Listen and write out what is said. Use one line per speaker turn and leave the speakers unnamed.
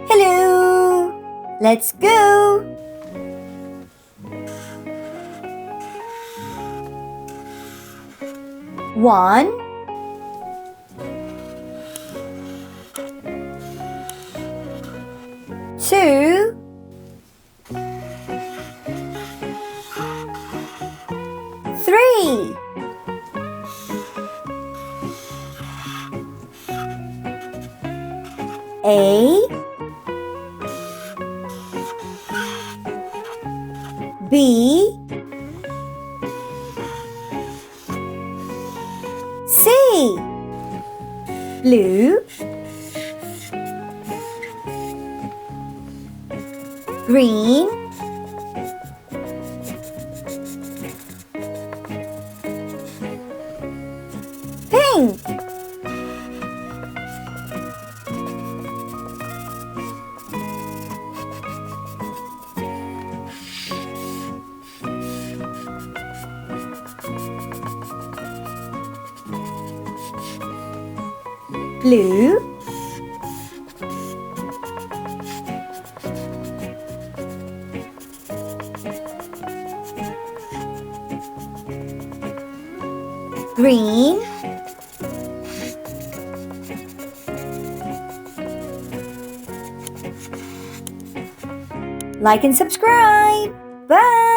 Hello! Let's go! One, two, three. A, B, C. Blue, green, pink. Blue, green, like and subscribe. Bye.